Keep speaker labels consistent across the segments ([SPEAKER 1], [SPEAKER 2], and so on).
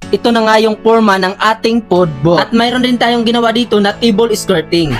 [SPEAKER 1] ito na nga yung forma ng ating pod bot. At mayroon din tayong ginawa dito na table skirting.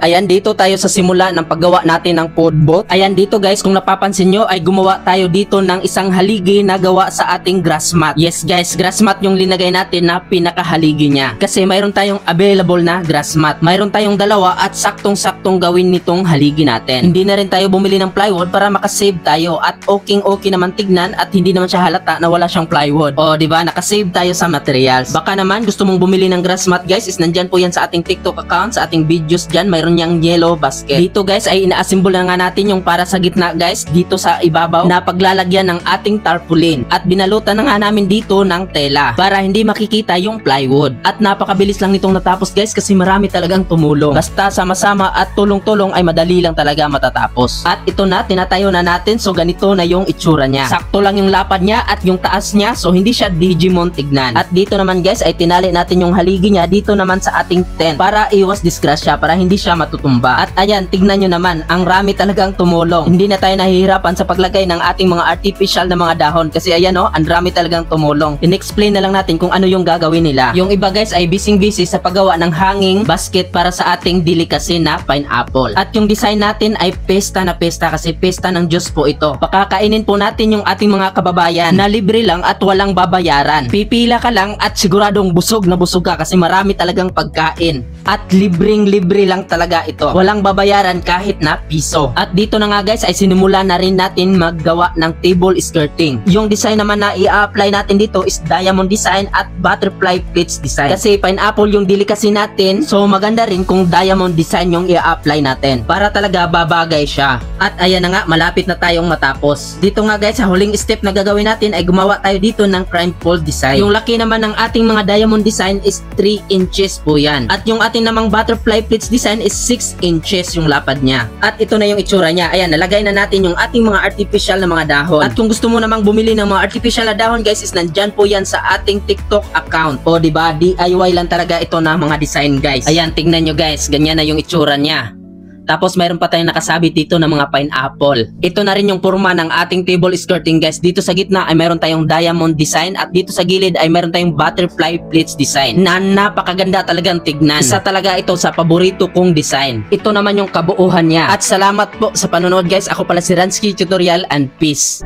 [SPEAKER 1] Ayan, dito tayo sa simula ng paggawa natin ng pod bot. Ayan, dito guys, kung napapansin nyo ay gumawa tayo dito ng isang haligi na gawa sa ating grass mat. Yes guys, grass mat yung linagay natin na pinakahaligi niya. Kasi mayroon tayong available na grass mat. Mayroon tayong dalawa at saktong-saktong gawin nitong haligi natin. Hindi na rin tayo bumili ng plywood para makasave tayo at okay naman tignan at hindi naman siya halata na wala siyang plywood. O diba, nakasave tayo sa materials. Baka naman gusto mong bumili ng grass mat guys, is nandyan po yan sa ating TikTok account, sa ating videos dyan. Mayroon yung yellow basket. Dito guys ay ina-assemble na nga natin yung para sa gitna guys, dito sa ibabaw na paglalagyan ng ating tarpaulin. At binalutan na nga namin dito ng tela para hindi makikita yung plywood. At napakabilis lang nitong natapos guys kasi marami talagang tumulong. Basta sama-sama at tulong-tulong ay madali lang talaga matatapos. At ito na, tinatayo na natin, so ganito na yung itsura niya. Sakto lang yung lapad niya at yung taas niya, so hindi siya Digimon tignan. At dito naman guys ay tinali natin yung haligi niya dito naman sa ating tent para iwas disgrasya, para hindi siya matutumba. At ayan, tignan nyo naman, ang rami talagang tumulong. Hindi na tayo nahihirapan sa paglagay ng ating mga artificial na mga dahon kasi ayan o, ang rami talagang tumulong. In-explain na lang natin kung ano yung gagawin nila. Yung iba guys ay busy sa paggawa ng hanging basket para sa ating delicacy na pineapple. At yung design natin ay pesta na pesta kasi pesta ng Diyos po ito. Pakakainin po natin yung ating mga kababayan na libre lang at walang babayaran. Pipila ka lang at siguradong busog na busog ka kasi marami talagang pagkain. At libreng-libre lang talaga ito. Walang babayaran kahit na piso. At dito na nga guys ay sinimula na rin natin maggawa ng table skirting. Yung design naman na i-apply natin dito is diamond design at butterfly pleats design. Kasi pineapple yung delicacy natin, so maganda rin kung diamond design yung i-apply natin para talaga babagay siya. At ayan na nga, malapit na tayong matapos. Dito nga guys, sa huling step na gagawin natin ay gumawa tayo dito ng crime pole design. Yung laki naman ng ating mga diamond design is 3 inches po yan. At yung ating namang butterfly pleats design is 6 inches yung lapad niya. At ito na yung itsura niya. Ayan, nalagay na natin yung ating mga artificial na mga dahon. At kung gusto mo namang bumili ng mga artificial na dahon guys, is nandyan po yan sa ating TikTok account. O diba, DIY lang talaga ito na mga design guys. Ayan, tignan nyo guys, ganyan na yung itsura niya. Tapos mayroon pa tayong nakasabit dito ng mga pineapple. Ito na rin yung forma ng ating table skirting guys. Dito sa gitna ay mayroon tayong diamond design at dito sa gilid ay mayroon tayong butterfly pleats design na napakaganda talagang tignan. Isa talaga ito sa paborito kong design. Ito naman yung kabuuhan niya. At salamat po sa panonood guys. Ako pala si Ransky Tutorial and peace.